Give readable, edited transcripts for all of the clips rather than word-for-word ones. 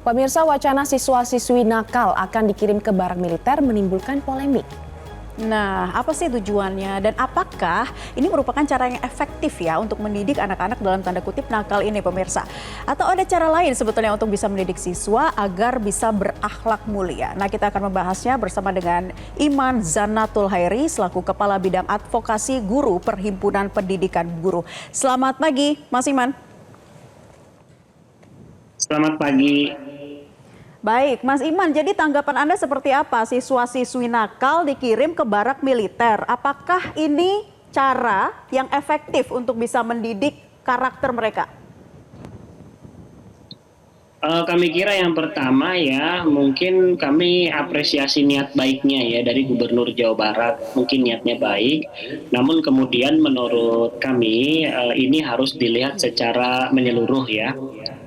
Pemirsa, wacana siswa-siswi nakal akan dikirim ke barak militer menimbulkan polemik. Nah, apa sih tujuannya dan apakah ini merupakan cara yang efektif ya untuk mendidik anak-anak dalam tanda kutip nakal ini pemirsa? Atau ada cara lain sebetulnya untuk bisa mendidik siswa agar bisa berakhlak mulia? Nah, kita akan membahasnya bersama dengan Iman Zanatul Hairi selaku Kepala Bidang Advokasi Guru Perhimpunan Pendidikan Guru. Selamat pagi, Mas Iman. Selamat pagi. Baik, Mas Iman, jadi tanggapan Anda seperti apa? Siswa-siswi nakal dikirim ke barak militer. Apakah ini cara yang efektif untuk bisa mendidik karakter mereka? Kami kira yang pertama ya, mungkin kami apresiasi niat baiknya ya dari Gubernur Jawa Barat. Mungkin niatnya baik, namun kemudian menurut kami ini harus dilihat secara menyeluruh ya.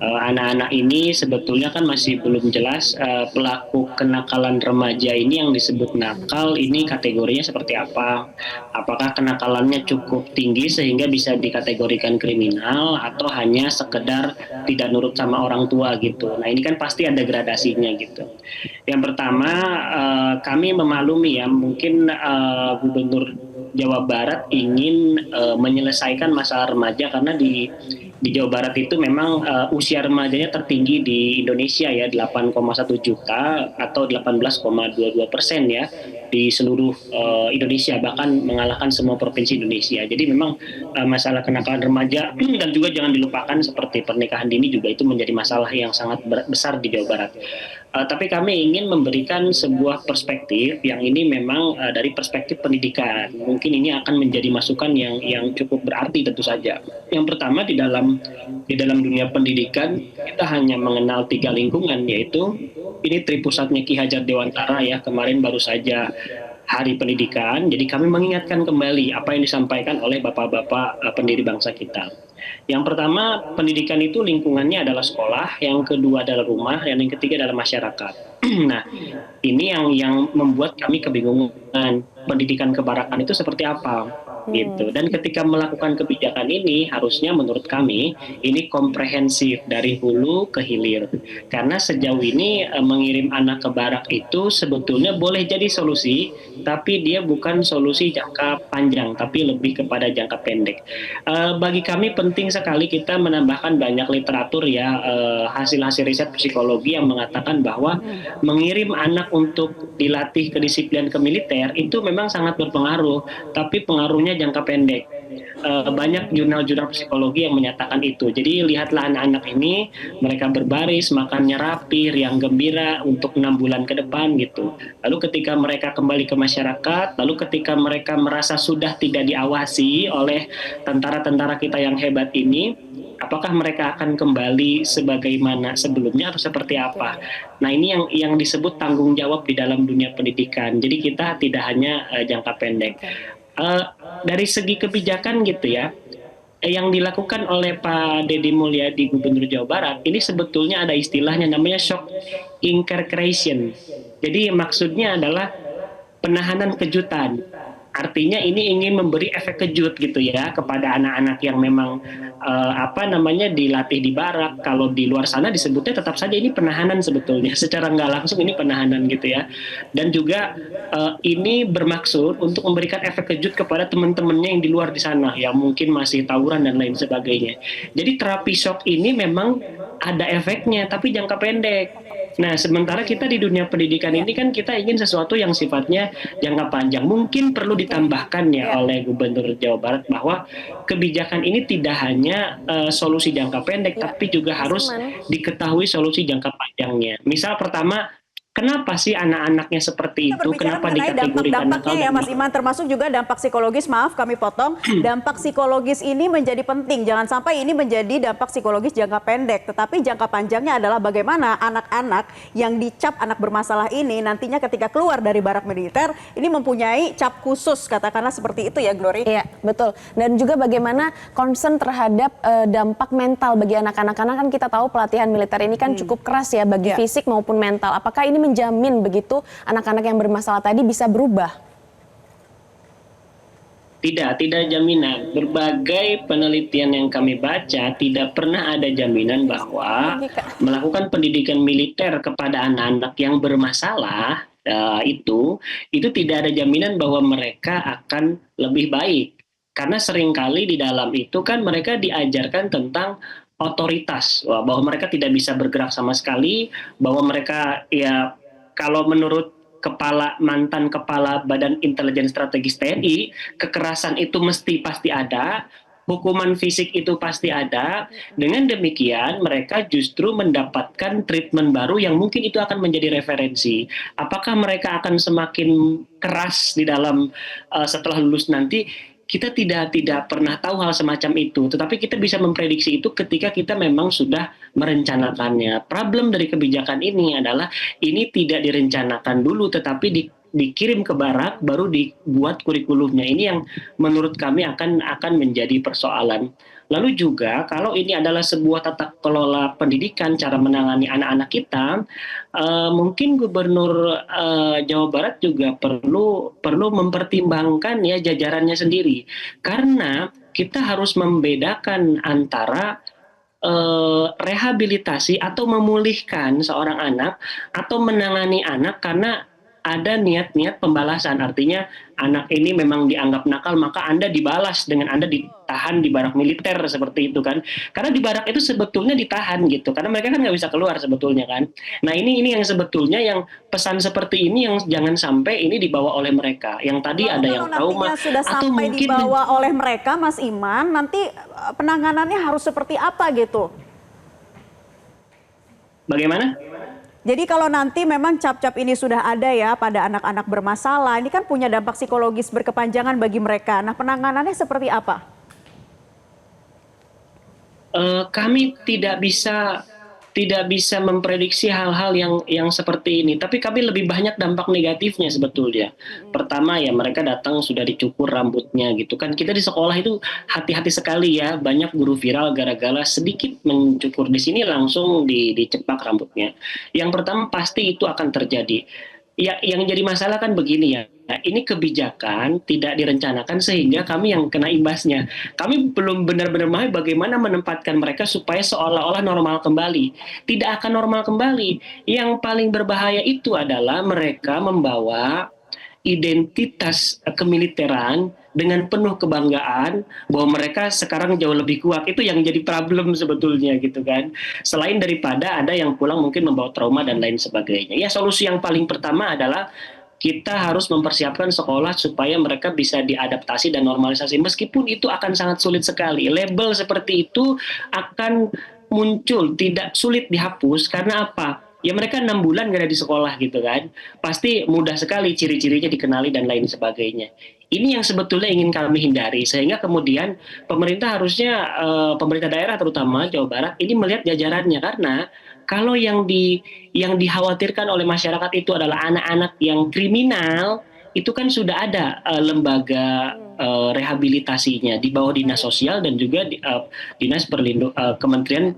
Anak-anak ini sebetulnya kan masih belum jelas pelaku kenakalan remaja ini yang disebut nakal ini kategorinya seperti apa. Apakah kenakalannya cukup tinggi sehingga bisa dikategorikan kriminal atau hanya sekedar tidak nurut sama orang tua gitu. Nah ini kan pasti ada gradasinya gitu. Yang pertama kami memaklumi ya mungkin Gubernur Jawa Barat ingin menyelesaikan masalah remaja karena di Jawa Barat itu memang usia remajanya tertinggi di Indonesia ya 8,1 juta atau 18,22% ya di seluruh Indonesia, bahkan mengalahkan semua provinsi Indonesia. Jadi memang masalah kenakalan remaja dan juga jangan dilupakan seperti pernikahan dini juga itu menjadi masalah yang sangat besar di Jawa Barat. Tapi kami ingin memberikan sebuah perspektif yang ini memang dari perspektif pendidikan. Mungkin ini akan menjadi masukan yang cukup berarti tentu saja. Yang pertama di dalam dunia pendidikan kita hanya mengenal 3 lingkungan, yaitu ini tripusatnya Ki Hajar Dewantara ya, kemarin baru saja Hari Pendidikan. Jadi kami mengingatkan kembali apa yang disampaikan oleh bapak-bapak pendiri bangsa kita. Yang pertama, pendidikan itu lingkungannya adalah sekolah, yang kedua adalah rumah, dan yang ketiga adalah masyarakat. Nah, ini yang membuat kami kebingungan. Pendidikan kebarakan itu seperti apa? Gitu. Dan ketika melakukan kebijakan ini harusnya menurut kami ini komprehensif dari hulu ke hilir, karena sejauh ini mengirim anak ke barak itu sebetulnya boleh jadi solusi, tapi dia bukan solusi jangka panjang tapi lebih kepada jangka pendek. Bagi kami penting sekali kita menambahkan banyak literatur ya, hasil-hasil riset psikologi yang mengatakan bahwa mengirim anak untuk dilatih kedisiplinan ke militer itu memang sangat berpengaruh, tapi pengaruhnya jangka pendek. Banyak jurnal-jurnal psikologi yang menyatakan itu. Jadi lihatlah anak-anak ini, mereka berbaris, makannya rapi, riang gembira untuk 6 bulan ke depan gitu. Lalu ketika mereka kembali ke masyarakat, lalu ketika mereka merasa sudah tidak diawasi oleh tentara-tentara kita yang hebat ini, apakah mereka akan kembali sebagaimana sebelumnya atau seperti apa? Nah ini yang disebut tanggung jawab di dalam dunia pendidikan. Jadi kita tidak hanya jangka pendek. Dari segi kebijakan gitu ya, yang dilakukan oleh Pak Deddy Mulyadi Gubernur Jawa Barat ini sebetulnya ada istilahnya namanya shock incarceration. Jadi maksudnya adalah penahanan kejutan. Artinya ini ingin memberi efek kejut gitu ya kepada anak-anak yang memang dilatih di barak. Kalau di luar sana disebutnya tetap saja ini penahanan sebetulnya, secara nggak langsung ini penahanan gitu ya. Dan juga ini bermaksud untuk memberikan efek kejut kepada teman-temannya yang di luar di sana yang mungkin masih tawuran dan lain sebagainya. Jadi terapi shock ini memang ada efeknya tapi jangka pendek. Nah, sementara kita di dunia pendidikan ini kan kita ingin sesuatu yang sifatnya jangka panjang. Mungkin perlu ditambahkan ya oleh Gubernur Jawa Barat bahwa kebijakan ini tidak hanya solusi jangka pendek, tapi juga harus diketahui solusi jangka panjangnya. Misal pertama, kenapa sih anak-anaknya seperti itu? Kenapa dikategorikan nakal? Dampaknya ya Mas Iman, termasuk juga dampak psikologis, maaf kami potong. Dampak psikologis ini menjadi penting, jangan sampai ini menjadi dampak psikologis jangka pendek. Tetapi jangka panjangnya adalah bagaimana anak-anak yang dicap anak bermasalah ini nantinya ketika keluar dari barak militer, ini mempunyai cap khusus, katakanlah seperti itu ya Glory? Iya, betul. Dan juga bagaimana concern terhadap dampak mental bagi anak-anak. Karena kan kita tahu pelatihan militer ini kan cukup keras ya bagi fisik maupun mental. Apakah ini menjamin begitu anak-anak yang bermasalah tadi bisa berubah? Tidak jaminan. Berbagai penelitian yang kami baca tidak pernah ada jaminan bahwa melakukan pendidikan militer kepada anak-anak yang bermasalah itu tidak ada jaminan bahwa mereka akan lebih baik. Karena seringkali di dalam itu kan mereka diajarkan tentang otoritas, bahwa mereka tidak bisa bergerak sama sekali, bahwa mereka ya kalau menurut mantan kepala Badan Intelijen Strategis TNI, kekerasan itu pasti ada, hukuman fisik itu pasti ada. Dengan demikian mereka justru mendapatkan treatment baru yang mungkin itu akan menjadi referensi. Apakah mereka akan semakin keras di dalam setelah lulus nanti? Kita tidak pernah tahu hal semacam itu, tetapi kita bisa memprediksi itu ketika kita memang sudah merencanakannya. Problem dari kebijakan ini adalah ini tidak direncanakan dulu, tetapi dikirim ke barak, baru dibuat kurikulumnya. Ini yang menurut kami akan menjadi persoalan. Lalu juga kalau ini adalah sebuah tata kelola pendidikan, cara menangani anak-anak kita, mungkin Gubernur Jawa Barat juga perlu mempertimbangkan ya jajarannya sendiri, karena kita harus membedakan antara rehabilitasi atau memulihkan seorang anak atau menangani anak karena ada niat-niat pembalasan. Artinya anak ini memang dianggap nakal, maka Anda dibalas dengan Anda ditahan di barak militer seperti itu kan. Karena di barak itu sebetulnya ditahan gitu, karena mereka kan nggak bisa keluar sebetulnya kan. Nah ini yang sebetulnya yang pesan seperti ini yang jangan sampai ini dibawa oleh mereka. Yang tadi ada yang trauma sudah atau sampai mungkin dibawa oleh mereka, Mas Iman, nanti penanganannya harus seperti apa gitu? bagaimana? Jadi kalau nanti memang cap-cap ini sudah ada ya pada anak-anak bermasalah, ini kan punya dampak psikologis berkepanjangan bagi mereka. Nah, penanganannya seperti apa? Kami tidak bisa memprediksi hal-hal yang seperti ini, tapi kami lebih banyak dampak negatifnya sebetulnya. Pertama ya mereka datang sudah dicukur rambutnya gitu kan. Kita di sekolah itu hati-hati sekali ya, banyak guru viral gara-gara sedikit mencukur di sini langsung dicepak rambutnya. Yang pertama pasti itu akan terjadi. Ya, yang jadi masalah kan begini ya, ini kebijakan tidak direncanakan sehingga kami yang kena imbasnya. Kami belum benar-benar memahami bagaimana menempatkan mereka supaya seolah-olah normal kembali. Tidak akan normal kembali. Yang paling berbahaya itu adalah mereka membawa identitas kemiliteran dengan penuh kebanggaan bahwa mereka sekarang jauh lebih kuat. Itu yang jadi problem sebetulnya gitu kan. Selain daripada ada yang pulang mungkin membawa trauma dan lain sebagainya. Ya solusi yang paling pertama adalah kita harus mempersiapkan sekolah supaya mereka bisa diadaptasi dan normalisasi. Meskipun itu akan sangat sulit sekali. Label seperti itu akan muncul, tidak sulit dihapus karena apa? Ya mereka 6 bulan nggak ada di sekolah gitu kan. Pasti mudah sekali ciri-cirinya dikenali dan lain sebagainya. Ini yang sebetulnya ingin kami hindari. Sehingga kemudian pemerintah harusnya, pemerintah daerah terutama Jawa Barat, ini melihat jajarannya. Karena kalau yang dikhawatirkan oleh masyarakat itu adalah anak-anak yang kriminal, itu kan sudah ada lembaga rehabilitasinya di bawah Dinas Sosial dan juga Dinas Kementerian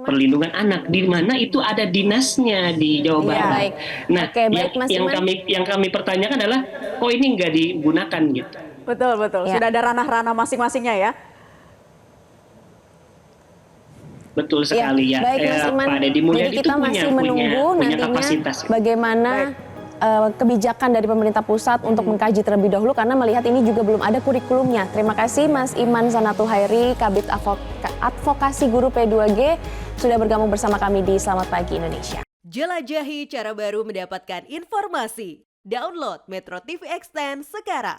Perlindungan Anak, di mana itu ada dinasnya di Jawa Barat. Baik. Nah, Oke, baik, Mas Iman. yang kami pertanyakan adalah, kok ini nggak digunakan gitu? Betul. Ya. Sudah ada ranah-ranah masing-masingnya ya. Betul sekali ya. Baik Mas Iman, Pak Deddy Mulyadi jadi itu kita masih menunggu punya nantinya kapasitas. bagaimana kebijakan dari pemerintah pusat untuk mengkaji terlebih dahulu karena melihat ini juga belum ada kurikulumnya. Terima kasih Mas Iman Zanatul Hairi, Kabid Advokasi Guru P2G sudah bergabung bersama kami di Selamat Pagi Indonesia. Jelajahi cara baru mendapatkan informasi. Download Metro TV Extend sekarang.